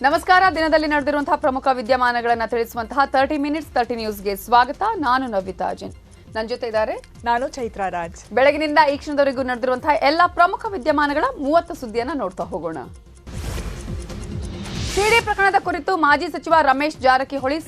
ನಮಸ್ಕಾರ. ದಿನದಲ್ಲಿ ನಡೆದಿರುವಂತಹ ಪ್ರಮುಖ ವಿದ್ಯಮಾನಗಳನ್ನು ತಿಳಿಸುವಂತಹ 30 ಮಿನಿಟ್ಸ್ 30 ನ್ಯೂಸ್ಗೆ ಸ್ವಾಗತ. ನಾನು ನವಿತಾ ಅಜಿನ್. ನನ್ನ ಜೊತೆ ಇದ್ದಾರೆ ನಾನು ಚೈತ್ರಾ ರಾಜ್. ಬೆಳಗಿನಿಂದ ಈ ಕ್ಷಣದವರೆಗೂ ನಡೆದಿರುವಂತಹ ಎಲ್ಲ ಪ್ರಮುಖ ವಿದ್ಯಮಾನಗಳ 30 ಸುದ್ದಿಯನ್ನು ನೋಡ್ತಾ ಹೋಗೋಣ. ಸಿಡಿ ಪ್ರಕರಣದ ಕುರಿತು ಮಾಜಿ ಸಚಿವ ರಮೇಶ್ ಜಾರಕಿಹೊಳಿ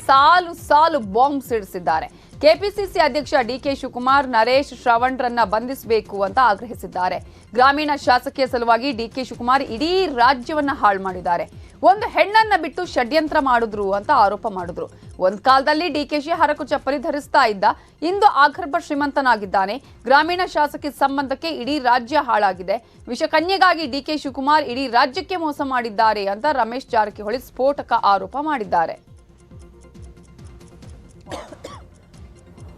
ಸಾಲು ಬಾಂಬ್ ಸಿಡಿಸಿದ್ದಾರೆ. ಕೆಪಿಸಿಸಿ ಅಧ್ಯಕ್ಷ ಡಿಕೆ ಶಿವಕುಮಾರ್ ನರೇಶ್ ಶ್ರವಣ್ರನ್ನ ಬಂಧಿಸಬೇಕು ಅಂತ ಆಗ್ರಹಿಸಿದ್ದಾರೆ. ಗ್ರಾಮೀಣ ಶಾಸಕೀಯ ಸಲುವಾಗಿ ಡಿಕೆ ಶಿವಕುಮಾರ್ ಇಡೀ ರಾಜ್ಯವನ್ನ ಹಾಳು ಮಾಡಿದ್ದಾರೆ. ಒಂದು ಹೆಣ್ಣನ್ನ ಬಿಟ್ಟು ಷಡ್ಯಂತ್ರ ಮಾಡಿದ್ರು ಅಂತ ಆರೋಪ ಮಾಡಿದ್ರು. ಒಂದ್ ಕಾಲದಲ್ಲಿ ಡಿಕೆಶಿ ಹರಕು ಚಪ್ಪಲಿ ಧರಿಸ್ತಾ ಇದ್ದ, ಇಂದು ಆಗರ್ಭ ಶ್ರೀಮಂತನಾಗಿದ್ದಾನೆ. ಗ್ರಾಮೀಣ ಶಾಸಕಿ ಸಂಬಂಧಕ್ಕೆ ಇಡೀ ರಾಜ್ಯ ಹಾಳಾಗಿದೆ. ವಿಷಕನ್ಯೆಗಾಗಿ ಡಿಕೆ ಶಿವಕುಮಾರ್ ಇಡೀ ರಾಜ್ಯಕ್ಕೆ ಮೋಸ ಮಾಡಿದ್ದಾರೆ ಅಂತ ರಮೇಶ್ ಜಾರಕಿಹೊಳಿ ಸ್ಫೋಟಕ ಆರೋಪ ಮಾಡಿದ್ದಾರೆ.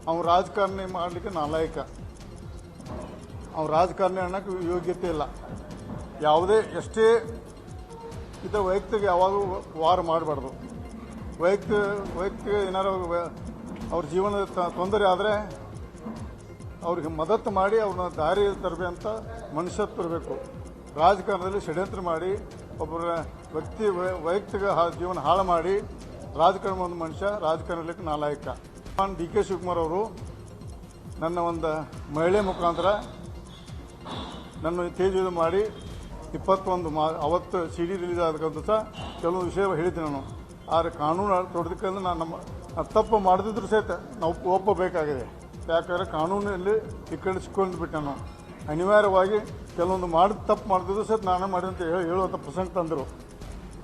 ಅವ್ನು ರಾಜಕಾರಣಿ ಮಾಡಲಿಕ್ಕೆ ನಾಲಾಯಕ. ಅವ್ನು ರಾಜಕಾರಣಿ ಅನ್ನೋಕ್ಕೆ ಯೋಗ್ಯತೆ ಇಲ್ಲ. ಯಾವುದೇ ಎಷ್ಟೇ ಇದರ ವೈಯಕ್ತಿಕ ಯಾವಾಗಲೂ ವಾರ ಮಾಡಬಾರ್ದು. ವೈಯಕ್ತಿಕ ಏನಾರು ಅವ್ರ ಜೀವನದ ತೊಂದರೆ ಆದರೆ ಅವ್ರಿಗೆ ಮದತ್ತು ಮಾಡಿ ಅವ್ರನ್ನ ದಾರಿ ತರಬೇಕಂತ ಮನುಷ್ಯತ್ವ ಇರಬೇಕು. ರಾಜಕಾರಣದಲ್ಲಿ ಷಡ್ಯಂತ್ರ ಮಾಡಿ ಒಬ್ಬರ ವ್ಯಕ್ತಿ ವೈಯಕ್ತಿಕ ಜೀವನ ಹಾಳು ಮಾಡಿ ರಾಜಕಾರಣ ಒಂದು ಮನುಷ್ಯ ರಾಜಕಾರಣಕ್ಕೆ ನಾಲಾಯಕ. ನಾನು ಡಿ ಕೆ ಶಿವಕುಮಾರ್ ಅವರು ನನ್ನ ಒಂದು ಮಹಿಳೆ ಮುಖಾಂತರ ನನ್ನ ತೇಜು ಮಾಡಿ 21 ಅವತ್ತು CD ರಿಲೀಸ್ ಆದಕ್ಕಂತ ಸಹ ಕೆಲವು ವಿಷಯ ಹೇಳಿದ್ದೆ ನಾನು. ಆದರೆ ಕಾನೂನು ತೊಡೋದಕ್ಕಂದ್ರೆ ನಾನು ತಪ್ಪು ಮಾಡದಿದ್ರು ಸಹಿತ ನಾವು ಒಪ್ಪಬೇಕಾಗಿದೆ. ಯಾಕಂದರೆ ಕಾನೂನಲ್ಲಿ ಸಿಕ್ಕೊಂಡು ಬಿಟ್ಟೆ ನಾನು. ಅನಿವಾರ್ಯವಾಗಿ ಕೆಲವೊಂದು ತಪ್ಪು ಮಾಡಿದ್ರು ಸಹಿತ ನಾನು ಮಾಡಿದಂತ 70% ತಂದರು.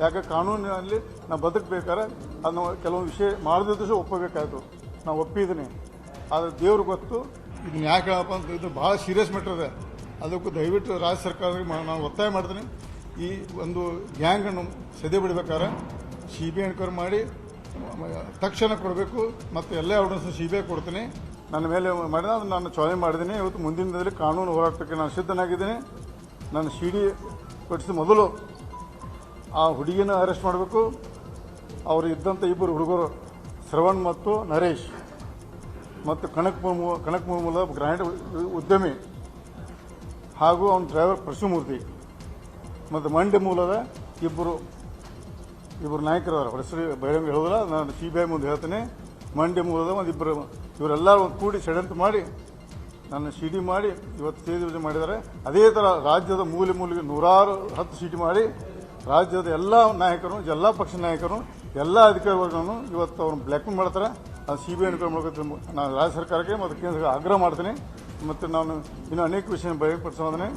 ಯಾಕೆ ಕಾನೂನಿನಲ್ಲಿ ನಾವು ಬದುಕಬೇಕಾದ್ರೆ ಅದನ್ನು ಕೆಲವೊಂದು ವಿಷಯ ಮಾಡದಿದ್ರು ಸಹ ಒಪ್ಪಬೇಕಾಯಿತು. ನಾವು ಒಪ್ಪಿದ್ದೀನಿ. ಆದರೆ ದೇವ್ರಿಗೆ ಗೊತ್ತು ಇದನ್ನ ಯಾಕೆ ಹೇಳಪ್ಪ ಅಂತ. ಇದು ಭಾಳ ಸೀರಿಯಸ್ ಮ್ಯಾಟರ್ ಇದೆ. ಅದಕ್ಕೂ ದಯವಿಟ್ಟು ರಾಜ್ಯ ಸರ್ಕಾರಕ್ಕೆ ನಾನು ಒತ್ತಾಯ ಮಾಡ್ತೀನಿ. ಈ ಒಂದು ಗ್ಯಾಂಗನ್ನು ಸದೆ ಬಿಡಬೇಕಾದ್ರೆ CBI ಎನ್ಕ್ವೈರಿ ಮಾಡಿ ತಕ್ಷಣ ಕೊಡಬೇಕು. ಮತ್ತು ಎಲ್ಲ ಎವಿಡೆನ್ಸ್ CBI ಕೊಡ್ತೀನಿ. ನನ್ನ ಮೇಲೆ ಮಾಡಿದ ಅದನ್ನು ನಾನು ಚಾಲೆಂಜ್ ಮಾಡಿದ್ದೀನಿ. ಇವತ್ತು ಮುಂದಿನ ದಿನದಲ್ಲಿ ಕಾನೂನು ಹೋರಾಟಕ್ಕೆ ನಾನು ಸಿದ್ಧನಾಗಿದ್ದೀನಿ. ನಾನು CD ಕೊಡಿಸಿದ ಮೊದಲು ಆ ಹುಡುಗಿನ ಅರೆಸ್ಟ್ ಮಾಡಬೇಕು. ಅವರು ಇದ್ದಂಥ ಇಬ್ಬರು ಹುಡುಗರು ಶ್ರವಣ್ ಮತ್ತು ನರೇಶ್ ಮತ್ತು ಕನಕ್ ಮೂಲದ ಗ್ರಾಂಡ್ ಉದ್ಯಮಿ ಹಾಗೂ ಅವನ ಡ್ರೈವರ್ ಪರಶುಮೂರ್ತಿ ಮತ್ತು ಮಂಡ್ಯ ಮೂಲದ ಇಬ್ಬರು ನಾಯಕರದಾರ. ಹೆಸರು ಬಹಿರಂಗ ಹೇಳೋದಿಲ್ಲ, ನಾನು CBI ಮುಂದೆ ಹೇಳ್ತೇನೆ. ಮಂಡ್ಯ ಮೂಲದ ಒಂದು ಇಬ್ಬರು ಇವರೆಲ್ಲ ಒಂದು ಕೂಡಿ ಷಡ್ಯಂತ್ರ ಮಾಡಿ ನನ್ನ CD ಮಾಡಿ ಇವತ್ತು ತೇಜ್ ಮಾಡಿದ್ದಾರೆ. ಅದೇ ಥರ ರಾಜ್ಯದ ಮೂಲೆಗೆ 110 ಸೀಟ್ ಮಾಡಿ ರಾಜ್ಯದ ಎಲ್ಲ ನಾಯಕರು, ಎಲ್ಲ ಪಕ್ಷ ನಾಯಕರು, ಎಲ್ಲ ಅಧಿಕಾರಿ ವರ್ಗವನ್ನು ಇವತ್ತು ಅವ್ರನ್ನ ಬ್ಲ್ಯಾಕ್ಮೇಲ್ ಮಾಡ್ತಾರೆ. ಅದು CBI ಎನ್ಕ್ವೈರಿ ಮಾಡಬೇಕು. ನಾನು ರಾಜ್ಯ ಸರ್ಕಾರಕ್ಕೆ ಮತ್ತು ಕೇಂದ್ರಕ್ಕೆ ಆಗ್ರಹ ಮಾಡ್ತೀನಿ. ಮತ್ತು ನಾನು ಇನ್ನೂ ಅನೇಕ ವಿಷಯ ಬಹಿರಂಗಪಡಿಸೋದನ್ನೇ.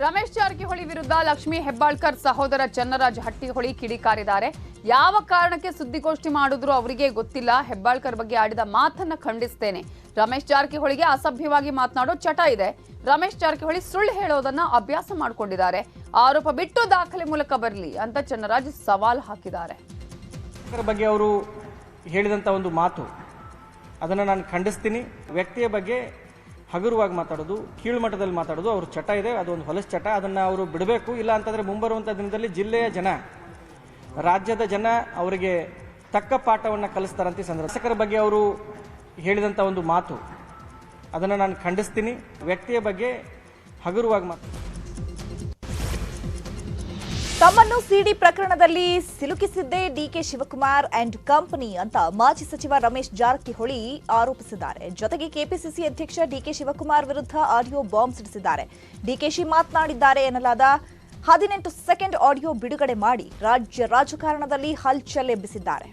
ರಮೇಶ್ ಜಾರಕಿಹೊಳಿ ವಿರುದ್ಧ ಲಕ್ಷ್ಮೀ ಹೆಬ್ಬಾಳ್ಕರ್ ಸಹೋದರ ಚನ್ನರಾಜ್ ಹಟ್ಟಿಹೊಳಿ ಕಿಡಿಕಾರಿದ್ದಾರೆ. ಯಾವ ಕಾರಣಕ್ಕೆ ಸುದ್ದಿಗೋಷ್ಠಿ ಮಾಡಿದ್ರು ಅವರಿಗೆ ಗೊತ್ತಿಲ್ಲ. ಹೆಬ್ಬಾಳ್ಕರ್ ಬಗ್ಗೆ ಆಡಿದ ಮಾತನ್ನ ಖಂಡಿಸ್ತೇನೆ. ರಮೇಶ್ ಜಾರಕಿಹೊಳಿಗೆ ಅಸಭ್ಯವಾಗಿ ಮಾತನಾಡೋ ಚಟ ಇದೆ. ರಮೇಶ್ ಜಾರಕಿಹೊಳಿ ಸುಳ್ಳು ಹೇಳೋದನ್ನ ಅಭ್ಯಾಸ ಮಾಡಿಕೊಂಡಿದ್ದಾರೆ. ಆರೋಪ ಬಿಟ್ಟು ದಾಖಲೆ ಮೂಲಕ ಬರಲಿ ಅಂತ ಚನ್ನರಾಜ್ ಸವಾಲ್ ಹಾಕಿದ್ದಾರೆ. ಬಗ್ಗೆ ಅವರು ಹೇಳಿದಂಥ ಒಂದು ಮಾತು ಅದನ್ನು ನಾನು ಖಂಡಿಸ್ತೀನಿ. ವ್ಯಕ್ತಿಯ ಬಗ್ಗೆ ಹಗುರವಾಗಿ ಮಾತಾಡೋದು, ಕೀಳುಮಟ್ಟದಲ್ಲಿ ಮಾತಾಡೋದು ಅವ್ರ ಚಟ ಇದೆ. ಅದೊಂದು ಹೊಲಸು ಚಟ. ಅದನ್ನು ಅವರು ಬಿಡಬೇಕು. ಇಲ್ಲ ಅಂತಂದರೆ ಮುಂಬರುವಂಥ ದಿನದಲ್ಲಿ ಜಿಲ್ಲೆಯ ಜನ, ರಾಜ್ಯದ ಜನ ಅವರಿಗೆ ತಕ್ಕ ಪಾಠವನ್ನು ಕಲಿಸ್ತಾರಂತೆ ಸಂದರ್ಭ. ಶಾಸಕರ ಬಗ್ಗೆ ಅವರು ಹೇಳಿದಂಥ ಒಂದು ಮಾತು ಅದನ್ನು ನಾನು ಖಂಡಿಸ್ತೀನಿ. ವ್ಯಕ್ತಿಯ ಬಗ್ಗೆ ಹಗುರವಾಗಿ ಮಾತಾಡೋದು. ತಮ್ಮನ್ನು ಸಿಡಿ ಪ್ರಕರಣದಲ್ಲಿ ಸಿಲುಕಿಸಿದ್ದೇ ಡಿಕೆ ಶಿವಕುಮಾರ್ ಅಂಡ್ ಕಂಪನಿ ಅಂತ ಮಾಜಿ ಸಚಿವ ರಮೇಶ್ ಜಾರಕಿಹೊಳಿ ಆರೋಪಿಸಿದ್ದಾರೆ. ಜೊತೆಗೆ ಕೆಪಿಸಿಸಿ ಅಧ್ಯಕ್ಷ ಡಿಕೆ ಶಿವಕುಮಾರ್ ವಿರುದ್ಧ ಆಡಿಯೋ ಬಾಂಬ್ ಸಿಡಿಸಿದ್ದಾರೆ. ಡಿಕೆಶಿ ಮಾತನಾಡಿದ್ದಾರೆ ಎನ್ನಲಾದ 18 ಸೆಕೆಂಡ್ ಆಡಿಯೋ ಬಿಡುಗಡೆ ಮಾಡಿ ರಾಜ್ಯ ರಾಜಕಾರಣದಲ್ಲಿ ಹಲ್ಚಲ್ ಎಬ್ಬಿಸಿದ್ದಾರೆ.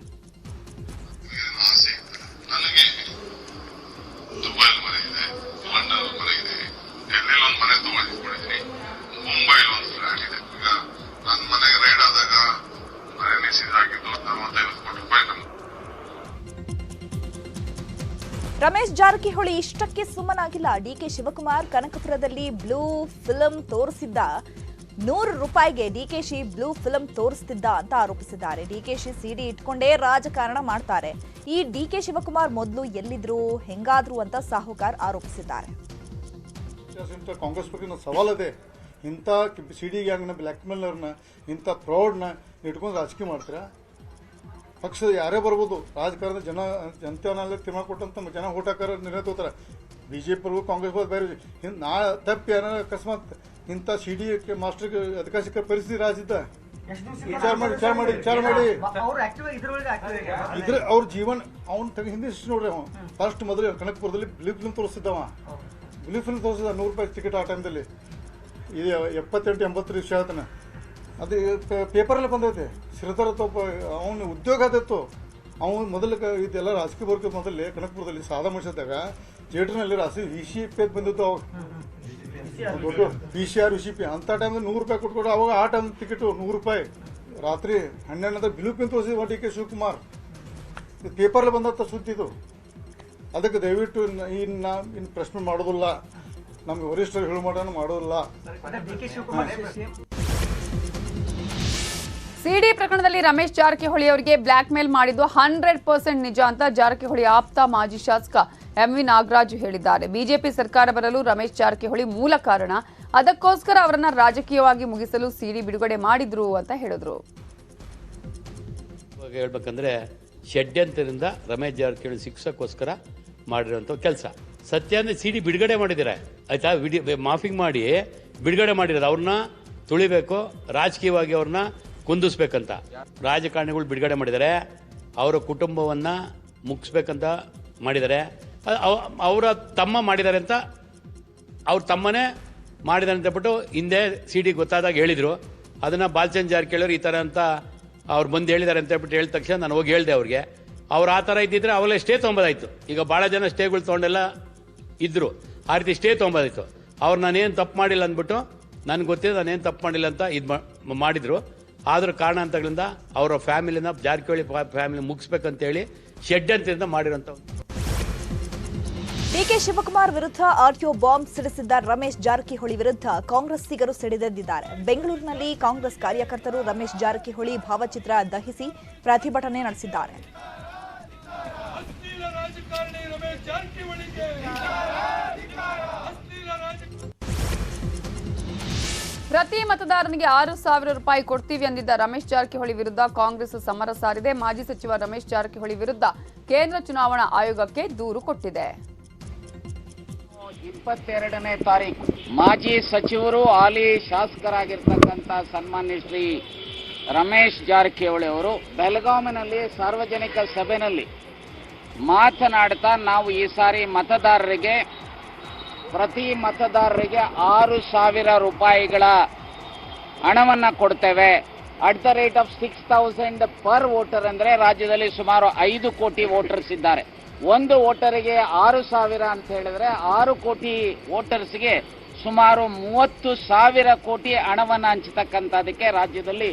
ರಮೇಶ್ ಜಾರಕಿಹೊಳಿ ಇಷ್ಟಕ್ಕೆ ಸುಮ್ಮನಾಗಿಲ್ಲ. ಡಿಕೆ ಶಿವಕುಮಾರ್ ಕನಕಪುರದಲ್ಲಿ ಬ್ಲೂ ಫಿಲ್ಮ್ ತೋರಿಸಿದ್ದ 100 ರೂಪಾಯಿಗೆ ಡಿಕೆಶಿ ಬ್ಲೂ ಫಿಲ್ಮ್ ತೋರಿಸ್ತಿದ್ದ ಅಂತ ಆರೋಪಿಸಿದ್ದಾರೆ. ಡಿಕೆಶಿ CD ಇಟ್ಕೊಂಡೇ ರಾಜಕಾರಣ ಮಾಡ್ತಾರೆ. ಈ ಡಿಕೆ ಶಿವಕುಮಾರ್ ಮೊದಲು ಎಲ್ಲಿದ್ರು, ಹೆಂಗಾದ್ರು ಅಂತ ಸಾಹುಕಾರ್ ಆರೋಪಿಸಿದ್ದಾರೆ. ಕಾಂಗ್ರೆಸ್ ಬಗ್ಗೆ ಸವಾಲದೆ. ಇಂಥ CD ಗ್ಯಾಂಗ್ನ ಬ್ಲ್ಯಾಕ್ಮೇಲರ್ನ, ಇಂಥ ಫ್ರಾಡ್ನ ಇಟ್ಕೊಂಡು ರಾಜಕೀಯ ಮಾಡ್ತೀರಾ? ಪಕ್ಷದ ಯಾರೇ ಬರ್ಬೋದು, ರಾಜಕಾರಣದ ಜನತೆಯನ್ನೆಲ್ಲ ತೀರ್ಮಾನ ಕೊಟ್ಟಂತ ಜನ ಓಟ್ ಹಾಕಾರ ನಿರ್ಣಯ ತಗೋತಾರೆ. BJP ಕಾಂಗ್ರೆಸ್ ಬೇರೆ ನಾ ತಪ್ಪು ಏನಾರ ಅಕಸ್ಮಾತ್ ಇಂಥ CD ಮಾಸ್ಟರ್ಗೆ ಅಧಿಕಾರ ಸಿಕ್ಕ ಪರಿಸ್ಥಿತಿ ರಾಜ್ಯದ ವಿಚಾರ ಮಾಡಿ ಇದ್ರ ಅವ್ರ ಜೀವನ ಅವ್ನ ಹಿಂದೆ ನೋಡ್ರಿ ಅವ ಫಸ್ಟ್ ಮೊದಲು ಕನಕಪುರದಲ್ಲಿ ಬ್ಲೂ ಫಿಲ್ಮ್ ತೋರಿಸಿದ್ದವ ಬ್ಲೂ ಫಿಲ್ಮ್ ತೋರಿಸಿದ ₹100 ಟಿಕೆಟ್ ಆ ಟೈಮ್ದಲ್ಲಿ ಇದು 78-80 ವಿಷಯ ಹೇಳ್ತಾನೆ ಅದು ಪೇಪರಲ್ಲಿ ಬಂದೈತೆ ಶ್ರೀಧರ ಅವನ ಉದ್ಯೋಗ ಆದಿತ್ತು ಅವನು ಮೊದಲು ಇದೆಲ್ಲ ರಾಜಕೀಯ ಬರ್ಕ ಮೊದಲೇ ಕನಕಪುರದಲ್ಲಿ ಸಾದಾ ಮಾಡಿಸಿದಾಗ ಥಿಯೇಟರ್ನಲ್ಲಿ VCP ಅಂತ ಬಂದಿತ್ತು ಅವಾಗ ದೊಡ್ಡ VCR VCP ಅಂತ ಟೈಮ್ ₹100 ಕೊಟ್ಕೊಡು ಅವಾಗ ಆ ಟೈಮ್ ಟಿಕೆಟ್ ₹100 ರಾತ್ರಿ 12 ಬ್ಲೂ ಫಿಲ್ಮ್ ತೋರಿಸಿದ DK ಶಿವಕುಮಾರ್ ಪೇಪರ್ಲಿ ಬಂದತ್ತ ಸುದ್ದಿದು ಅದಕ್ಕೆ ದಯವಿಟ್ಟು ಇನ್ನು ಪ್ರಶ್ನೆ ಮಾಡೋದಿಲ್ಲ ನಮ್ಗೆ ವರಿಷ್ಠರು ಹೇಳು ಮಾಡೋದಿಲ್ಲ. ಸಿಡಿ ಪ್ರಕರಣದಲ್ಲಿ ರಮೇಶ್ ಜಾರಕಿಹೊಳಿ ಅವರಿಗೆ ಬ್ಲಾಕ್ ಮೇಲ್ ಮಾಡಿದ್ದು 100% ನಿಜ ಅಂತ ಜಾರಕಿಹೊಳಿ ಆಪ್ತ ಮಾಜಿ ಶಾಸಕ MV ನಾಗರಾಜು ಹೇಳಿದ್ದಾರೆ. ಬಿಜೆಪಿ ಸರ್ಕಾರ ಬರಲು ರಮೇಶ್ ಜಾರಕಿಹೊಳಿ ಮೂಲ ಕಾರಣ, ಅದಕ್ಕೋಸ್ಕರ ಅವರನ್ನ ರಾಜಕೀಯವಾಗಿ ಮುಗಿಸಲು ಸಿಡಿ ಬಿಡುಗಡೆ ಮಾಡಿದ್ರು ಅಂತ ಹೇಳಿದ್ರು. ಹೇಳ್ಬೇಕಂದ್ರೆ ಷಡ್ಯಂತ್ರದಿಂದ ರಮೇಶ್ ಜಾರಕಿಹೊಳಿ ಶಿಕ್ಷಕ್ಕೋಸ್ಕರ ಮಾಡಿರುವಂಥ ಕೆಲಸ. ಸತ್ಯ ಅಂದ್ರೆ ಸಿಡಿ ಬಿಡುಗಡೆ ಮಾಡಿದ್ದಾರೆ ಆಯ್ತಾ, ಮಾಫಿಂಗ್ ಮಾಡಿ ಬಿಡುಗಡೆ ಮಾಡಿದ್ದಾರೆ. ಅವ್ರನ್ನ ತುಳಿಬೇಕು, ರಾಜಕೀಯವಾಗಿ ಅವ್ರನ್ನ ಕುಂದಿಸ್ಬೇಕಂತ ರಾಜಕಾರಣಿಗಳು ಬಿಡುಗಡೆ ಮಾಡಿದ್ದಾರೆ. ಅವರ ಕುಟುಂಬವನ್ನ ಮುಗಿಸ್ಬೇಕಂತ ಮಾಡಿದ್ದಾರೆ. ಅವರ ತಮ್ಮ ಮಾಡಿದ್ದಾರೆ ಅಂತ ಅವ್ರ ತಮ್ಮನೇ ಮಾಡಿದ್ದಾರೆ ಅಂತ ಬಿಟ್ಟು ಹಿಂದೆ ಸಿಡಿ ಗೊತ್ತಾದಾಗ ಹೇಳಿದ್ರು. ಅದನ್ನ ಬಾಲಚಂದ್ರ ಜಾರಕಿಹೊಳಿ ಈ ಥರ ಅಂತ ಅವ್ರು ಬಂದು ಹೇಳಿದ್ದಾರೆ ಅಂತ ಹೇಳ್ಬಿಟ್ಟು ಹೇಳಿದ ತಕ್ಷಣ ನಾನು ಹೋಗಿ ಹೇಳಿದೆ ಅವ್ರಿಗೆ. ಅವ್ರು ಆ ಥರ ಇದ್ದಿದ್ರೆ ಅವೆಲ್ಲ ಸ್ಟೇ ತೊಗೊಂಬೋದಾಯ್ತು. ಈಗ ಭಾಳ ಜನ ಸ್ಟೇಗಳು ತೊಗೊಂಡೆಲ್ಲ ಇದ್ರು, ಆ ರೀತಿ ಸ್ಟೇ ತೊಗೊಂಬೋದಾಯ್ತು. ಅವ್ರು ನಾನೇನು ತಪ್ಪು ಮಾಡಿಲ್ಲ ಅಂದ್ಬಿಟ್ಟು ನನಗೆ ಗೊತ್ತಿದೆ ನಾನೇನು ತಪ್ಪು ಮಾಡಿಲ್ಲ ಅಂತ ಇದು ಮಾಡಿದ್ರು. ಆದ್ರ ಕಾರಣಾಂತರಗಳಿಂದ ಅವರ ಫ್ಯಾಮಿಲಿನ ಜಾರಕಿಹೊಳಿ ಫ್ಯಾಮಿಲಿ ಮುಗಿಸ್ಬೇಕಂತೇಳಿ ಷಡ್ಯಂತ್ರದಿಂದ ಮಾಡಿರೋಂಥ. DK ಶಿವಕುಮಾರ್ ವಿರುದ್ಧ ಆಡಿಯೋ ಬಾಂಬ್ ಸಿಡಿಸಿದ್ದ ರಮೇಶ್ ಜಾರಕಿಹೊಳಿ ವಿರುದ್ಧ ಕಾಂಗ್ರೆಸ್ಸಿಗರು ಸಿಡಿದೆದ್ದಿದ್ದಾರೆ. ಬೆಂಗಳೂರಿನಲ್ಲಿ ಕಾಂಗ್ರೆಸ್ ಕಾರ್ಯಕರ್ತರು ರಮೇಶ್ ಜಾರಕಿಹೊಳಿ ಭಾವಚಿತ್ರ ದಹಿಸಿ ಪ್ರತಿಭಟನೆ ನಡೆಸಿದ್ದಾರೆ. ಪ್ರತಿ ಮತದಾರನಿಗೆ ₹6,000 ಕೊಡ್ತೀವಿ ಅಂದಿದ್ದ ರಮೇಶ್ ಜಾರಕಿಹೊಳಿ ವಿರುದ್ಧ ಕಾಂಗ್ರೆಸ್ ಸಮರ ಸಾರಿದೆ. ಮಾಜಿ ಸಚಿವ ರಮೇಶ್ ಜಾರಕಿಹೊಳಿ ವಿರುದ್ಧ ಕೇಂದ್ರ ಚುನಾವಣಾ ಆಯೋಗಕ್ಕೆ ದೂರು ಕೊಟ್ಟಿದೆ. 22ನೇ ತಾರೀಕು ಮಾಜಿ ಸಚಿವರು ಹಾಲಿ ಶಾಸಕರಾಗಿರ್ತಕ್ಕಂಥ ಸನ್ಮಾನ್ಯ ಶ್ರೀ ರಮೇಶ್ ಜಾರಕಿಹೊಳಿ ಅವರು ಬೆಳಗಾವಿನಲ್ಲಿ ಸಾರ್ವಜನಿಕ ಸಭೆಯಲ್ಲಿ ಮಾತನಾಡ್ತಾ ನಾವು ಈ ಸಾರಿ ಪ್ರತಿ ಮತದಾರರಿಗೆ ₹6,000 ಹಣವನ್ನು ಕೊಡ್ತೇವೆ. At the rate of 6,000 per voter ಅಂದ್ರೆ ರಾಜ್ಯದಲ್ಲಿ ಸುಮಾರು 5 ಕೋಟಿ ವೋಟರ್ಸ್ ಇದ್ದಾರೆ. ಒಂದು ವೋಟರಿಗೆ 6,000 ಅಂತ ಹೇಳಿದ್ರೆ 6 ಕೋಟಿ ವೋಟರ್ಸ್ಗೆ ಸುಮಾರು 30,000 ಕೋಟಿ ಹಣವನ್ನು ಹಂಚತಕ್ಕಂಥದಕ್ಕೆ ರಾಜ್ಯದಲ್ಲಿ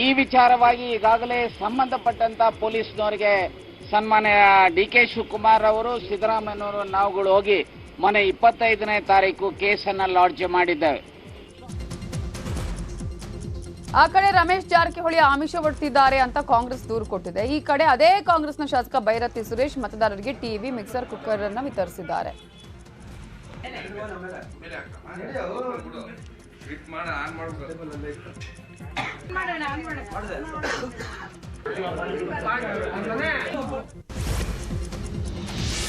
ಈ ವಿಚಾರವಾಗಿ ಈಗಾಗಲೇ ಸಂಬಂಧಪಟ್ಟಂತ ಪೊಲೀಸ್ನವರಿಗೆ ಸನ್ಮಾನ್ಯ DK ಶಿವಕುಮಾರ್ ಅವರು, ಸಿದ್ದರಾಮಯ್ಯನವರು ನಾವುಗಳು ಹೋಗಿ ಮೊನ್ನೆ 25ನೇ ತಾರೀಕು ಕೇಸನ್ನ ಲಾಡ್ಜ್ ಮಾಡಿದ್ದೇವೆ. ಆ ಕಡೆ ರಮೇಶ್ ಜಾರಕಿಹೊಳಿ ಆಮಿಷ ಒಡ್ತಿದ್ದಾರೆ ಅಂತ ಕಾಂಗ್ರೆಸ್ ದೂರು ಕೊಟ್ಟಿದೆ. ಈ ಕಡೆ ಅದೇ ಕಾಂಗ್ರೆಸ್ನ ಶಾಸಕ ಬೈರತಿ ಸುರೇಶ್ ಮತದಾರರಿಗೆ ಟಿವಿ, ಮಿಕ್ಸರ್, ಕುಕ್ಕರ್ ಅನ್ನು ವಿತರಿಸಿದ್ದಾರೆ.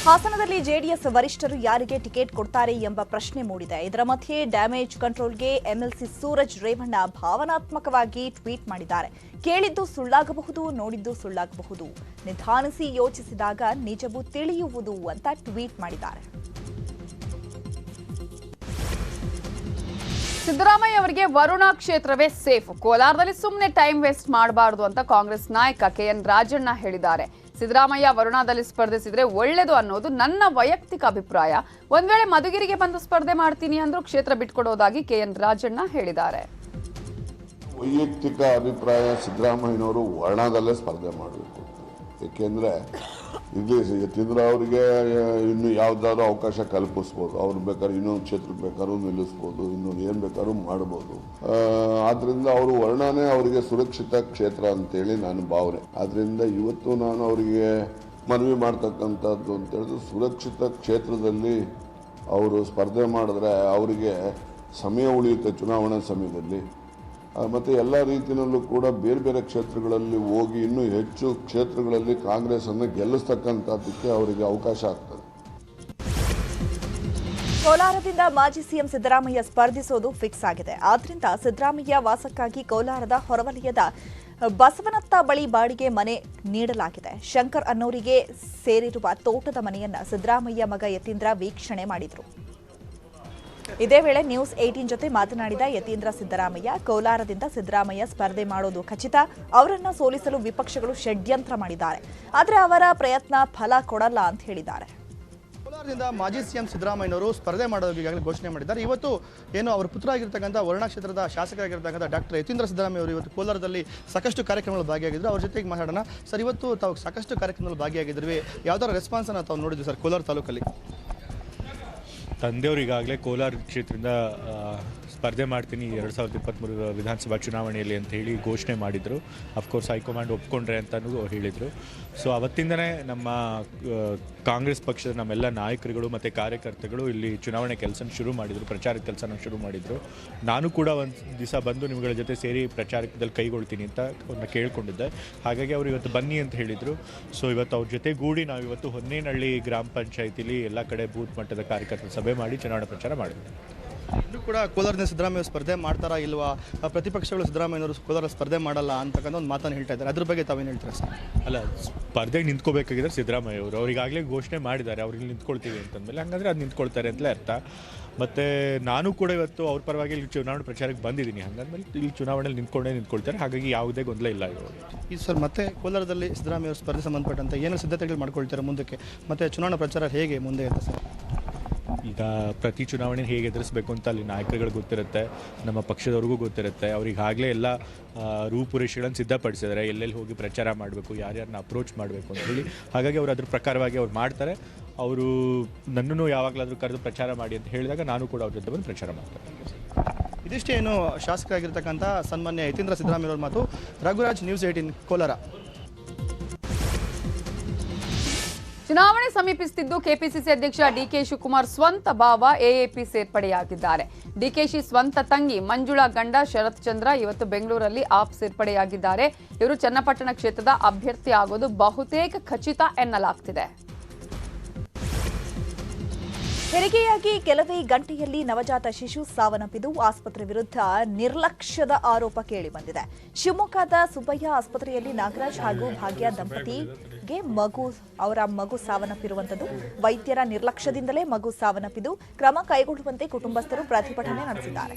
ಹಾಸನದಲ್ಲಿ ಜೆಡಿಎಸ್ ವರಿಷ್ಠರು ಯಾರಿಗೆ ಟಿಕೆಟ್ ಕೊಡ್ತಾರೆ ಎಂಬ ಪ್ರಶ್ನೆ ಮೂಡಿದೆ. ಇದರ ಮಧ್ಯೆ ಡ್ಯಾಮೇಜ್ ಕಂಟ್ರೋಲ್ಗೆ MLC ಸೂರಜ್ ರೇವಣ್ಣ ಭಾವನಾತ್ಮಕವಾಗಿ ಟ್ವೀಟ್ ಮಾಡಿದ್ದಾರೆ. ಕೇಳಿದ್ದು ಸುಳ್ಳಾಗಬಹುದು, ನೋಡಿದ್ದು ಸುಳ್ಳಾಗಬಹುದು, ನಿಧಾನಿಸಿ ಯೋಚಿಸಿದಾಗ ನಿಜವೂ ತಿಳಿಯುವುದು ಅಂತ ಟ್ವೀಟ್ ಮಾಡಿದ್ದಾರೆ. ಸಿದ್ದರಾಮಯ್ಯ ಅವರಿಗೆ ವರುಣಾ ಕ್ಷೇತ್ರವೇ ಸೇಫ್. ಕೋಲಾರದಲ್ಲಿ ಸುಮ್ಮನೆ ಟೈಮ್ ವೇಸ್ಟ್ ಮಾಡಬಾರದು ಅಂತ ಕಾಂಗ್ರೆಸ್ ನಾಯಕ KN ರಾಜಣ್ಣ ಹೇಳಿದ್ದಾರೆ. ಸಿದ್ದರಾಮಯ್ಯ ವರುಣಾದಲ್ಲಿ ಸ್ಪರ್ಧಿಸಿದ್ರೆ ಒಳ್ಳೆಯದು ಅನ್ನೋದು ನನ್ನ ವೈಯಕ್ತಿಕ ಅಭಿಪ್ರಾಯ. ಒಂದ್ ವೇಳೆ ಮಧುಗಿರಿಗೆ ಬಂದು ಸ್ಪರ್ಧೆ ಮಾಡ್ತೀನಿ ಅಂದ್ರೂ ಕ್ಷೇತ್ರ ಬಿಟ್ಕೊಡೋದಾಗಿ KN ರಾಜಣ್ಣ ಹೇಳಿದ್ದಾರೆ. ವೈಯಕ್ತಿಕ ಅಭಿಪ್ರಾಯ, ಸಿದ್ದರಾಮಯ್ಯನವರು ವರ್ಣದಲ್ಲೇ ಸ್ಪರ್ಧೆ ಮಾಡಬೇಕು. ಏಕೆಂದರೆ ಇಲ್ಲಿ ಯತೀಂದ್ರ ಅವರಿಗೆ ಇನ್ನು ಯಾವುದಾದ್ರು ಅವಕಾಶ ಕಲ್ಪಿಸ್ಬೋದು. ಅವ್ರು ಬೇಕಾದ್ರೆ ಇನ್ನೊಂದು ಕ್ಷೇತ್ರಕ್ಕೆ ಬೇಕಾದ್ರೂ ನಿಲ್ಲಿಸ್ಬೋದು, ಇನ್ನೊಂದು ಏನು ಬೇಕಾದ್ರೂ ಮಾಡ್ಬೋದು. ಆದ್ದರಿಂದ ಅವರು ವರ್ಣನೇ ಅವರಿಗೆ ಸುರಕ್ಷಿತ ಕ್ಷೇತ್ರ ಅಂತೇಳಿ ನಾನು ಭಾವನೆ. ಆದ್ದರಿಂದ ಇವತ್ತು ನಾನು ಅವರಿಗೆ ಮನವಿ ಮಾಡ್ತಕ್ಕಂಥದ್ದು ಅಂತ ಹೇಳಿದ್ರೆ, ಸುರಕ್ಷಿತ ಕ್ಷೇತ್ರದಲ್ಲಿ ಅವರು ಸ್ಪರ್ಧೆ ಮಾಡಿದ್ರೆ ಅವರಿಗೆ ಸಮಯ ಉಳಿಯುತ್ತೆ ಚುನಾವಣಾ ಸಮಯದಲ್ಲಿ. ಮತ್ತು ಎಲ್ಲ ರೀತಿಯಲ್ಲೂ ಕೂಡ ಬೇರೆ ಬೇರೆ ಕ್ಷೇತ್ರಗಳಲ್ಲಿ ಹೋಗಿ ಇನ್ನೂ ಹೆಚ್ಚು ಕ್ಷೇತ್ರಗಳಲ್ಲಿ ಕಾಂಗ್ರೆಸ್ ಅನ್ನು ಗೆಲ್ಲಿಸ್ತಕ್ಕಂಥದ್ದಕ್ಕೆ ಅವರಿಗೆ ಅವಕಾಶ ಆಗ್ತದೆ. ಕೋಲಾರದಿಂದ ಮಾಜಿ ಸಿಎಂ ಸಿದ್ದರಾಮಯ್ಯ ಸ್ಪರ್ಧಿಸೋದು ಫಿಕ್ಸ್ ಆಗಿದೆ. ಆದ್ರಿಂದ ಸಿದ್ದರಾಮಯ್ಯ ವಾಸಕ್ಕಾಗಿ ಕೋಲಾರದ ಹೊರವಲಯದ ಬಸವನತ್ತ ಬಳಿ ಬಾಡಿಗೆ ಮನೆ ನೀಡಲಾಗಿದೆ. ಶಂಕರ್ ಅನ್ನೋರಿಗೆ ಸೇರಿರುವ ತೋಟದ ಮನೆಯನ್ನ ಸಿದ್ದರಾಮಯ್ಯ ಮಗ ಯತೀಂದ್ರ ವೀಕ್ಷಣೆ ಮಾಡಿದ್ರು. ಇದೇ ವೇಳೆ ನ್ಯೂಸ್ 18 ಜೊತೆ ಮಾತನಾಡಿದ ಯತೀಂದ್ರ ಸಿದ್ದರಾಮಯ್ಯ, ಕೋಲಾರದಿಂದ ಸಿದ್ದರಾಮಯ್ಯ ಸ್ಪರ್ಧೆ ಮಾಡೋದು ಖಚಿತ. ಅವರನ್ನ ಸೋಲಿಸಲು ವಿಪಕ್ಷಗಳು ಷಡ್ಯಂತ್ರ ಮಾಡಿದ್ದಾರೆ. ಆದರೆ ಅವರ ಪ್ರಯತ್ನ ಫಲ ಕೊಡಲ್ಲ ಅಂತ ಹೇಳಿದ್ದಾರೆ. ಕೋಲಾರದಿಂದ ಮಾಜಿ ಸಿಎಂ ಸಿದ್ದರಾಮಯ್ಯನವರು ಸ್ಪರ್ಧೆ ಮಾಡೋದು ಈಗಾಗಲೇ ಘೋಷಣೆ ಮಾಡಿದ್ದಾರೆ. ಇವತ್ತು ಏನು ಅವರ ಪುತ್ರ ಆಗಿರ್ತಕ್ಕಂಥ ವರುಣಾ ಕ್ಷೇತ್ರದ ಶಾಸಕರಾಗಿರ್ತಕ್ಕಂಥ ಡಾಕ್ಟರ್ ಯತೀಂದ್ರ ಸಿದ್ದರಾಮಯ್ಯ ಅವರು ಇವತ್ತು ಕೋಲಾರದಲ್ಲಿ ಸಾಕಷ್ಟು ಕಾರ್ಯಕ್ರಮಗಳಲ್ಲಿ ಭಾಗಿಯಾಗಿದ್ದರು. ಅವ್ರ ಜೊತೆಗೆ ಮಾತಾಡೋಣ. ಸರ್, ಇವತ್ತು ತಾವು ಸಾಕಷ್ಟು ಕಾರ್ಯಕ್ರಮದಲ್ಲಿ ಭಾಗಿಯಾಗಿದ್ವಿ, ಯಾವ್ದಾರ ರೆಸ್ಪಾನ್ಸ್ ಅನ್ನು ತಾವು ನೋಡಿದ್ವಿ ಸರ್ ಕೋಲಾರ ತಾಲೂಕಲ್ಲಿ? ತಂದೆಯವರು ಈಗಾಗಲೇ ಕೋಲಾರ ಕ್ಷೇತ್ರದಿಂದ ಸ್ಪರ್ಧೆ ಮಾಡ್ತೀನಿ 2023 ವಿಧಾನಸಭಾ ಚುನಾವಣೆಯಲ್ಲಿ ಅಂತ ಹೇಳಿ ಘೋಷಣೆ ಮಾಡಿದರು. ಅಫ್ಕೋರ್ಸ್ ಹೈಕಮಾಂಡ್ ಒಪ್ಕೊಂಡ್ರೆ ಅಂತಲೂ ಹೇಳಿದರು. ಸೊ ಅವತ್ತಿಂದನೇ ನಮ್ಮ ಕಾಂಗ್ರೆಸ್ ಪಕ್ಷದ ನಮ್ಮೆಲ್ಲ ನಾಯಕರುಗಳು ಮತ್ತು ಕಾರ್ಯಕರ್ತಗಳು ಇಲ್ಲಿ ಚುನಾವಣೆ ಕೆಲಸ ಶುರು ಮಾಡಿದರು, ಪ್ರಚಾರದ ಕೆಲಸನ ಶುರು ಮಾಡಿದರು. ನಾನು ಕೂಡ ಒಂದು ದಿವಸ ಬಂದು ನಿಮ್ಮಗಳ ಜೊತೆ ಸೇರಿ ಪ್ರಚಾರದಲ್ಲಿ ಕೈಗೊಳ್ತೀನಿ ಅಂತ ಅವ್ರನ್ನ ಕೇಳ್ಕೊಂಡಿದ್ದೆ. ಹಾಗಾಗಿ ಅವರು ಇವತ್ತು ಬನ್ನಿ ಅಂತ ಹೇಳಿದರು. ಸೊ ಇವತ್ತು ಅವ್ರ ಜೊತೆ ಗೂಡಿ ನಾವು ಇವತ್ತು ಹೊನ್ನೇನಹಳ್ಳಿ ಗ್ರಾಮ ಪಂಚಾಯತಿಲಿ ಎಲ್ಲ ಕಡೆ ಬೂತ್ ಮಟ್ಟದ ಕಾರ್ಯಕರ್ತರ ಸಭೆ ಮಾಡಿ ಚುನಾವಣಾ ಪ್ರಚಾರ ಮಾಡಿದ್ವಿ. ಇನ್ನು ಕೂಡ ಕೋಲಾರದಿಂದ ಸಿದ್ದರಾಮಯ್ಯ ಸ್ಪರ್ಧೆ ಮಾಡ್ತಾರಾ ಇಲ್ವಾ? ಪ್ರತಿಪಕ್ಷಗಳು ಸಿದ್ದರಾಮಯ್ಯನವರು ಕೋಲಾರ ಸ್ಪರ್ಧೆ ಮಾಡಲ್ಲ ಅಂತಕ್ಕಂಥ ಒಂದು ಮಾತನ್ನು ಹೇಳ್ತಾ ಇದ್ದಾರೆ. ಅದ್ರ ಬಗ್ಗೆ ತಾವೇನು ಹೇಳ್ತೀರಾ ಸರ್? ಅಲ್ಲ, ಸ್ಪರ್ಧೆಗೆ ನಿಂತ್ಕೋಬೇಕಾಗಿದ್ದಾರೆ ಸಿದ್ದರಾಮಯ್ಯ ಅವರು. ಅವ್ರಿಗಾಗಲೇ ಘೋಷಣೆ ಮಾಡಿದ್ದಾರೆ ಅವ್ರಿಗೆ ನಿಂತ್ಕೊಳ್ತೀವಿ ಅಂತಂದಮೇಲೆ, ಹಂಗಂದ್ರೆ ಅದು ನಿಂತ್ಕೊಳ್ತಾರೆ ಅಂತಲೇ ಅರ್ಥ. ಮತ್ತು ನಾನು ಕೂಡ ಇವತ್ತು ಅವ್ರ ಪರವಾಗಿ ಇಲ್ಲಿ ಚುನಾವಣೆ ಪ್ರಚಾರಕ್ಕೆ ಬಂದಿದ್ದೀನಿ. ಹಂಗಂದ್ಮೇಲೆ ಇಲ್ಲಿ ಚುನಾವಣೆಯಲ್ಲಿ ನಿಂತ್ಕೊಳ್ತಾರೆ. ಹಾಗಾಗಿ ಯಾವುದೇ ಗೊಂದಲ ಇಲ್ಲ ಇವಾಗ. ಇದು ಸರ್, ಮತ್ತೆ ಕೋಲಾರದಲ್ಲಿ ಸಿದ್ದರಾಮಯ್ಯ ಅವರು ಸ್ಪರ್ಧೆ ಸಂಬಂಧಪಟ್ಟಂತೆ ಏನು ಸಿದ್ಧತೆಗಳು ಮಾಡ್ಕೊಳ್ತಾರೆ ಮುಂದಕ್ಕೆ? ಮತ್ತು ಚುನಾವಣಾ ಪ್ರಚಾರ ಹೇಗೆ ಮುಂದೆ ಇರುತ್ತೆ ಸರ್? ಈಗ ಪ್ರತಿ ಚುನಾವಣೆ ಹೇಗೆ ಎದುರಿಸಬೇಕು ಅಂತ ಅಲ್ಲಿ ನಾಯಕರುಗಳು ಗೊತ್ತಿರುತ್ತೆ, ನಮ್ಮ ಪಕ್ಷದವ್ರಿಗೂ ಗೊತ್ತಿರುತ್ತೆ. ಅವ್ರಿಗಾಗಲೇ ಎಲ್ಲ ರೂಪುರೇಷೆಗಳನ್ನು ಸಿದ್ಧಪಡಿಸಿದ್ದಾರೆ, ಎಲ್ಲೆಲ್ಲಿ ಹೋಗಿ ಪ್ರಚಾರ ಮಾಡಬೇಕು, ಯಾರ್ಯಾರನ್ನ ಅಪ್ರೋಚ್ ಮಾಡಬೇಕು ಅಂತ ಹೇಳಿ. ಹಾಗಾಗಿ ಅವರು ಅದ್ರ ಪ್ರಕಾರವಾಗಿ ಅವ್ರು ಮಾಡ್ತಾರೆ. ಅವರು ನನ್ನನ್ನು ಯಾವಾಗಲಾದರೂ ಕರೆದು ಪ್ರಚಾರ ಮಾಡಿ ಅಂತ ಹೇಳಿದಾಗ ನಾನು ಕೂಡ ಅವ್ರ ಜೊತೆ ಬಂದು ಪ್ರಚಾರ ಮಾಡ್ತಾರೆ. ಇದಿಷ್ಟೇನು ಶಾಸಕರಾಗಿರ್ತಕ್ಕಂಥ ಸನ್ಮಾನ್ಯ ಯತೀಂದ್ರ ಸಿದ್ದರಾಮಯ್ಯ ಅವರ ಮಾತು. ರಘುರಾಜ್, ನ್ಯೂಸ್ 18 ಕೋಲಾರ. ಚುನಾವಣೆ ಸಮೀಪಿಸುತ್ತಿದ್ದು ಕೆಪಿಸಿಸಿ ಅಧ್ಯಕ್ಷ ಡಿಕೆ ಶಿವಕುಮಾರ್ ಸ್ವಂತ ಭಾವ ಎಎಪಿ ಸೇರ್ಪಡೆಯಾಗಿದ್ದಾರೆ. ಡಿಕೆಶಿ ಸ್ವಂತ ತಂಗಿ ಮಂಜುಳಾ ಗಂಡ ಶರತ್ ಚಂದ್ರ ಇವತ್ತು ಬೆಂಗಳೂರಲ್ಲಿ ಆಪ್ ಸೇರ್ಪಡೆಯಾಗಿದ್ದಾರೆ. ಇವರು ಚನ್ನಪಟ್ಟಣ ಕ್ಷೇತ್ರದ ಅಭ್ಯರ್ಥಿ ಆಗೋದು ಬಹುತೇಕ ಖಚಿತ ಎನ್ನಲಾಗ್ತಿದೆ. ಹೆರಿಗೆಯಾಗಿ ಕೆಲವೇ ಗಂಟೆಯಲ್ಲಿ ನವಜಾತ ಶಿಶು ಸಾವನ್ನಪ್ಪಿದ್ದು ಆಸ್ಪತ್ರೆ ವಿರುದ್ಧ ನಿರ್ಲಕ್ಷ್ಯದ ಆರೋಪ ಕೇಳಿಬಂದಿದೆ. ಶಿವಮೊಗ್ಗದ ಸುಬ್ಬಯ್ಯ ಆಸ್ಪತ್ರೆಯಲ್ಲಿ ನಾಗರಾಜ್ ಹಾಗೂ ಭಾಗ್ಯ ದಂಪತಿಗೆ ಅವರ ಮಗು ಸಾವನ್ನಪ್ಪಿರುವಂತದ್ದು. ವೈದ್ಯರ ನಿರ್ಲಕ್ಷ್ಯದಿಂದಲೇ ಮಗು ಸಾವನ್ನಪ್ಪಿದ್ದು ಕ್ರಮ ಕೈಗೊಳ್ಳುವಂತೆ ಕುಟುಂಬಸ್ಥರು ಪ್ರತಿಭಟನೆ ನಡೆಸಿದ್ದಾರೆ.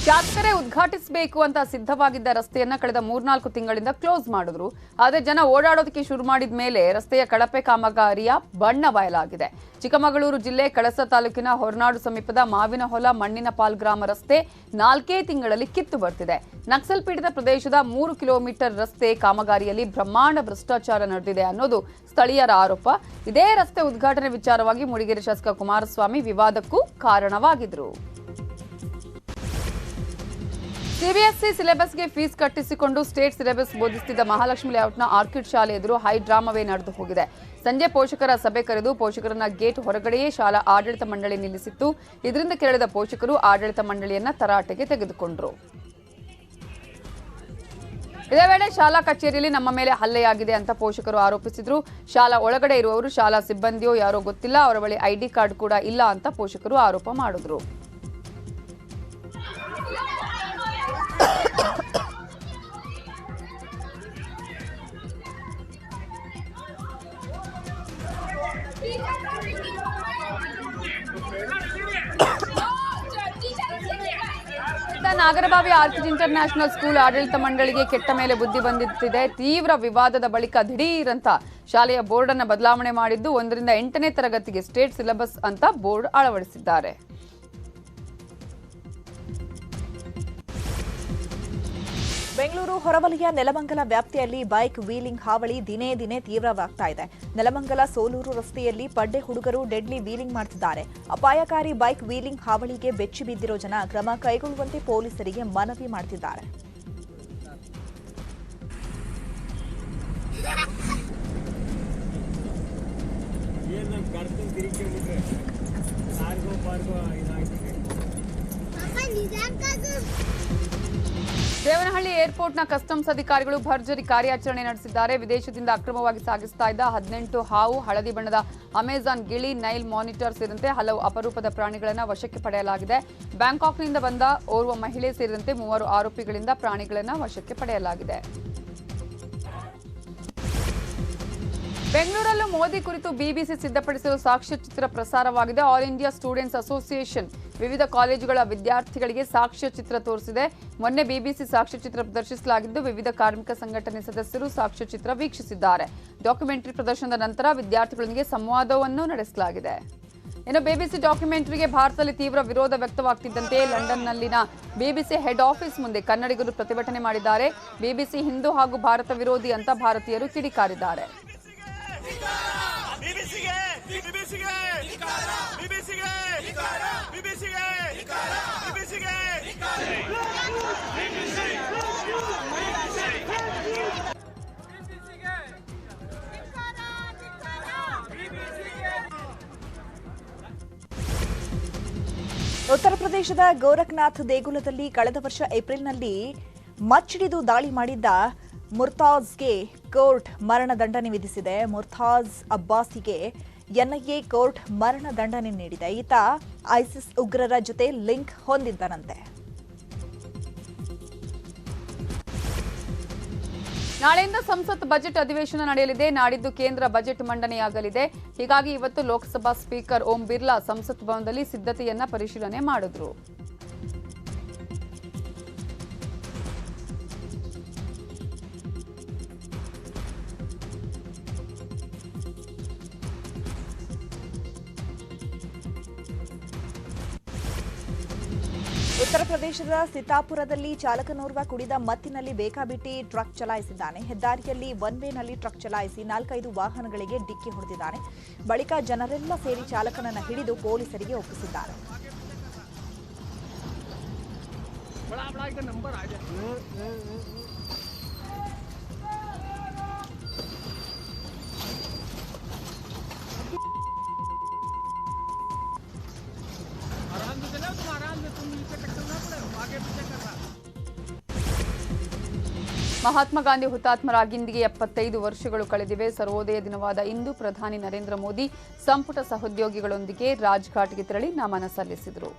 ಶಾಸಕರೇ ಉದ್ಘಾಟಿಸಬೇಕು ಅಂತ ಸಿದ್ಧವಾಗಿದ್ದ ರಸ್ತೆಯನ್ನ ಕಳೆದ 3-4 ತಿಂಗಳಿಂದ ಕ್ಲೋಸ್ ಮಾಡಿದ್ರು. ಆದರೆ ಜನ ಓಡಾಡೋದಕ್ಕೆ ಶುರು ಮಾಡಿದ ಮೇಲೆ ರಸ್ತೆಯ ಕಳಪೆ ಕಾಮಗಾರಿಯ ಬಣ್ಣ ಬಯಲಾಗಿದೆ. ಚಿಕ್ಕಮಗಳೂರು ಜಿಲ್ಲೆ ಕಳಸ ತಾಲೂಕಿನ ಹೊರನಾಡು ಸಮೀಪದ ಮಾವಿನಹೊಲ ಮಣ್ಣಿನ ಪಾಲ್ ಗ್ರಾಮ ರಸ್ತೆ 4 ತಿಂಗಳಲ್ಲಿ ಕಿತ್ತು ಬರ್ತಿದೆ. ನಕ್ಸಲ್ ಪೀಡಿತ ಪ್ರದೇಶದ 3 ಕಿಲೋಮೀಟರ್ ರಸ್ತೆ ಕಾಮಗಾರಿಯಲ್ಲಿ ಬ್ರಹ್ಮಾಂಡ ಭ್ರಷ್ಟಾಚಾರ ನಡೆದಿದೆ ಅನ್ನೋದು ಸ್ಥಳೀಯರ ಆರೋಪ. ಇದೇ ರಸ್ತೆ ಉದ್ಘಾಟನೆ ವಿಚಾರವಾಗಿ ಮೂಡಿಗೆರೆ ಶಾಸಕ ಕುಮಾರಸ್ವಾಮಿ ವಿವಾದಕ್ಕೂ ಕಾರಣವಾಗಿದ್ರು. ಸಿಬಿಎಸ್ಇ ಸಿಲೆಬಸ್ಗೆ ಫೀಸ್ ಕಟ್ಟಿಸಿಕೊಂಡು ಸ್ಟೇಟ್ ಸಿಲೆಬಸ್ ಬೋಧಿಸುತ್ತಿದ್ದ ಮಹಾಲಕ್ಷ್ಮಿ ಲೇಔಟ್ನ ಆರ್ಕಿಡ್ ಶಾಲೆ ಎದುರು ಹೈ ಡ್ರಾಮಾವೇ ನಡೆದು ಹೋಗಿದೆ. ಸಂಜೆ ಪೋಷಕರ ಸಭೆ ಕರೆದು ಪೋಷಕರನ್ನ ಗೇಟ್ ಹೊರಗಡೆಯೇ ಶಾಲಾ ಆಡಳಿತ ಮಂಡಳಿ ನಿಲ್ಲಿಸಿತ್ತು. ಇದರಿಂದ ಕೆರಳಿದ ಪೋಷಕರು ಆಡಳಿತ ಮಂಡಳಿಯನ್ನ ತರಾಟೆಗೆ ತೆಗೆದುಕೊಂಡರು. ಇದೇ ವೇಳೆ ಶಾಲಾ ಕಚೇರಿಯಲ್ಲಿ ನಮ್ಮ ಮೇಲೆ ಹಲ್ಲೆಯಾಗಿದೆ ಅಂತ ಪೋಷಕರು ಆರೋಪಿಸಿದ್ರು. ಶಾಲಾ ಒಳಗಡೆ ಇರುವವರು ಶಾಲಾ ಸಿಬ್ಬಂದಿಯೋ ಯಾರೋ ಗೊತ್ತಿಲ್ಲ, ಅವರ ಬಳಿ ಐಡಿ ಕಾರ್ಡ್ ಕೂಡ ಇಲ್ಲ ಅಂತ ಪೋಷಕರು ಆರೋಪ ಮಾಡಿದ್ರು. ನಾಗರಬಾವಿ ಆರ್ಕಿಡ್ ಇಂಟರ್ನ್ಯಾಷನಲ್ ಸ್ಕೂಲ್ ಆಡಳಿತ ಮಂಡಳಿಗೆ ಕೆಟ್ಟ ಮೇಲೆ ಬುದ್ಧಿ ಬಂದಿದೆ. ತೀವ್ರ ವಿವಾದದ ಬಳಿಕ ದಿಢೀರಂತ ಶಾಲೆಯ ಬೋರ್ಡ್ ಅನ್ನು ಬದಲಾವಣೆ ಮಾಡಿದ್ದು 1ರಿಂದ 8ನೇ ತರಗತಿಗೆ ಸ್ಟೇಟ್ ಸಿಲೆಬಸ್ ಅಂತ ಬೋರ್ಡ್ ಅಳವಡಿಸಿದ್ದಾರೆ. ಬೆಂಗಳೂರು ಹೊರವಲಯ ನೆಲಮಂಗಲ ವ್ಯಾಪ್ತಿಯಲ್ಲಿ ಬೈಕ್ ವೀಲಿಂಗ್ ಹಾವಳಿ ದಿನೇ ದಿನೇ ತೀವ್ರವಾಗ್ತಾ ಇದೆ. ನೆಲಮಂಗಲ ಸೋಲೂರು ರಸ್ತೆಯಲ್ಲಿ ಪಡ್ಡೆ ಹುಡುಗರು ಡೆಡ್ಲಿ ವೀಲಿಂಗ್ ಮಾಡ್ತಿದ್ದಾರೆ. ಅಪಾಯಕಾರಿ ಬೈಕ್ ವೀಲಿಂಗ್ ಹಾವಳಿಗೆ ಬೆಚ್ಚಿ ಬಿದ್ದಿರೋ ಜನ ಕ್ರಮ ಕೈಗೊಳ್ಳುವಂತೆ ಪೊಲೀಸರಿಗೆ ಮನವಿ ಮಾಡ್ತಿದ್ದಾರೆ. ದೇವನಹಳ್ಳಿ ಏರ್ಪೋರ್ಟ್ನ ಕಸ್ಟಮ್ಸ್ ಅಧಿಕಾರಿಗಳು ಭರ್ಜರಿ ಕಾರ್ಯಾಚರಣೆ ನಡೆಸಿದ್ದಾರೆ. ವಿದೇಶದಿಂದ ಅಕ್ರಮವಾಗಿ ಸಾಗಿಸ್ತಾ ಇದ್ದ 18 ಹಾವು, ಹಳದಿ ಬಣ್ಣದ ಅಮೆಜಾನ್ ಗಿಳಿ, ನೈಲ್ ಮಾನಿಟರ್ ಸೇರಿದಂತೆ ಹಲವು ಅಪರೂಪದ ಪ್ರಾಣಿಗಳನ್ನು ವಶಕ್ಕೆ ಪಡೆಯಲಾಗಿದೆ. ಬ್ಯಾಂಕಾಕ್ನಿಂದ ಬಂದ ಓರ್ವ ಮಹಿಳೆ ಸೇರಿದಂತೆ 3 ಆರೋಪಿಗಳಿಂದ ಪ್ರಾಣಿಗಳನ್ನು ವಶಕ್ಕೆ ಪಡೆಯಲಾಗಿದೆ. ಬೆಂಗಳೂರಲ್ಲೂ ಮೋದಿ ಕುರಿತು ಬಿಬಿಸಿ ಸಿದ್ಧಪಡಿಸಿರುವ ಸಾಕ್ಷ್ಯಚಿತ್ರ ಪ್ರಸಾರವಾಗಿದೆ. ಆಲ್ ಇಂಡಿಯಾ ಸ್ಟೂಡೆಂಟ್ಸ್ ಅಸೋಸಿಯೇಷನ್ ವಿವಿಧ ಕಾಲೇಜುಗಳ ವಿದ್ಯಾರ್ಥಿಗಳಿಗೆ ಸಾಕ್ಷ್ಯಚಿತ್ರ ತೋರಿಸಿದೆ. ಮೊನ್ನೆ ಬಿಬಿಸಿ ಸಾಕ್ಷ್ಯಚಿತ್ರ ಪ್ರದರ್ಶಿಸಲಾಗಿದ್ದು, ವಿವಿಧ ಕಾರ್ಮಿಕ ಸಂಘಟನೆ ಸದಸ್ಯರು ಸಾಕ್ಷ್ಯಚಿತ್ರ ವೀಕ್ಷಿಸಿದ್ದಾರೆ. ಡಾಕ್ಯುಮೆಂಟರಿ ಪ್ರದರ್ಶನದ ನಂತರ ವಿದ್ಯಾರ್ಥಿಗಳೊಂದಿಗೆ ಸಂವಾದವನ್ನು ನಡೆಸಲಾಗಿದೆ. ಇನ್ನು ಬಿಬಿಸಿ ಡಾಕ್ಯುಮೆಂಟರಿಗೆ ಭಾರತದಲ್ಲಿ ತೀವ್ರ ವಿರೋಧ ವ್ಯಕ್ತವಾಗ್ತಿದ್ದಂತೆ ಲಂಡನ್ನಲ್ಲಿನ ಬಿಬಿಸಿ ಹೆಡ್ ಆಫೀಸ್ ಮುಂದೆ ಕನ್ನಡಿಗರು ಪ್ರತಿಭಟನೆ ಮಾಡಿದ್ದಾರೆ. ಬಿಬಿಸಿ ಹಿಂದೂ ಹಾಗೂ ಭಾರತ ವಿರೋಧಿ ಅಂತ ಭಾರತೀಯರು ಕಿಡಿಕಾರಿದ್ದಾರೆ. ಉತ್ತರ ಪ್ರದೇಶದ ಗೋರಖ್ನಾಥ್ ದೇಗುಲದಲ್ಲಿ ಕಳೆದ ವರ್ಷ ಏಪ್ರಿಲ್ನಲ್ಲಿ ಮಚ್ಚಿಡಿದು ದಾಳಿ ಮಾಡಿದ್ದ ಮುರ್ತಾಜ್ಗೆ ಕೋರ್ಟ್ ಮರಣ ದಂಡನೆ ವಿಧಿಸಿದೆ. ಮುರ್ತಾಜ್ ಅಬ್ಬಾಸಿಗೆ ಎನ್ಐಎ ಕೋರ್ಟ್ ಮರಣ ದಂಡನೆ ನೀಡಿದೆ. ಈತ ಐಸಿಸ್ ಉಗ್ರರ ಜೊತೆ ಲಿಂಕ್ ಹೊಂದಿದ್ದನಂತೆ. ನಾಳೆಯಿಂದ ಸಂಸತ್ ಬಜೆಟ್ ಅಧಿವೇಶನ ನಡೆಯಲಿದೆ. ನಾಡಿದ್ದು ಕೇಂದ್ರ ಬಜೆಟ್ ಮಂಡನೆಯಾಗಲಿದೆ. ಹೀಗಾಗಿ ಇವತ್ತು ಲೋಕಸಭಾ ಸ್ಪೀಕರ್ ಓಂ ಬಿರ್ಲಾ ಸಂಸತ್ ಭವನದಲ್ಲಿ ಸಿದ್ಧತೆಯನ್ನ ಪರಿಶೀಲನೆ ಮಾಡಿದ್ರು. ಉತ್ತರ ಪ್ರದೇಶದ ಸಿತಾಪುರದಲ್ಲಿ ಚಾಲಕನೋರ್ವ ಕುಡಿದ ಮತ್ತಿನಲ್ಲಿ ಬೇಕಾಬಿಟ್ಟಿ ಟ್ರಕ್ ಚಲಾಯಿಸಿದ್ದಾನೆ. ಹೆದ್ದಾರಿಯಲ್ಲಿ ಒನ್ ವೇನಲ್ಲಿ ಟ್ರಕ್ ಚಲಾಯಿಸಿ 4-5 ವಾಹನಗಳಿಗೆ ಡಿಕ್ಕಿ ಹೊಡೆದಿದ್ದಾನೆ. ಬಳಿಕ ಜನರೆಲ್ಲ ಸೇರಿ ಚಾಲಕನನ್ನು ಹಿಡಿದು ಪೊಲೀಸರಿಗೆ ಒಪ್ಪಿಸಿದ್ದಾರೆ. ಮಹಾತ್ಮ ಗಾಂಧಿ ಹುತಾತ್ಮರಾಗಿಂದಿಗೆ 75 ವರ್ಷಗಳು ಕಳೆದಿವೆ. ಸರ್ವೋದಯ ದಿನವಾದ ಇಂದು ಪ್ರಧಾನಿ ನರೇಂದ್ರ ಮೋದಿ ಸಂಪುಟ ಸಹೋದ್ಯೋಗಿಗಳೊಂದಿಗೆ ರಾಜ್ಘಾಟ್ಗೆ ತೆರಳಿ ನಮನ ಸಲ್ಲಿಸಿದರು.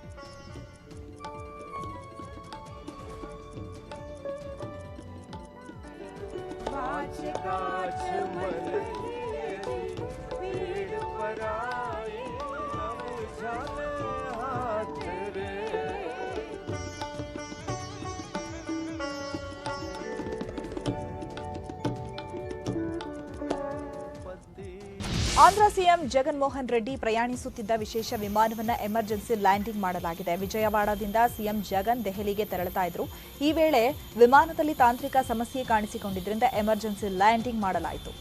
ಆಂಧ್ರ ಸಿಎಂ ಜಗನ್ ಮೋಹನ್ ರೆಡ್ಡಿ ಪ್ರಯಾಣಿಸುತ್ತಿದ್ದ ವಿಶೇಷ ವಿಮಾನವನ್ನು ಎಮರ್ಜೆನ್ಸಿ ಲ್ಯಾಂಡಿಂಗ್ ಮಾಡಲಾಗಿದೆ. ವಿಜಯವಾಡದಿಂದ ಸಿಎಂ ಜಗನ್ ದೆಹಲಿಗೆ ತೆರಳುತ್ತಾ ಇದ್ರು. ಈ ವೇಳೆ ವಿಮಾನದಲ್ಲಿ ತಾಂತ್ರಿಕ ಸಮಸ್ಯೆ ಕಾಣಿಸಿಕೊಂಡಿದ್ದರಿಂದ ಎಮರ್ಜೆನ್ಸಿ ಲ್ಯಾಂಡಿಂಗ್ ಮಾಡಲಾಯಿತು.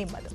ನಿಮ್ಮದು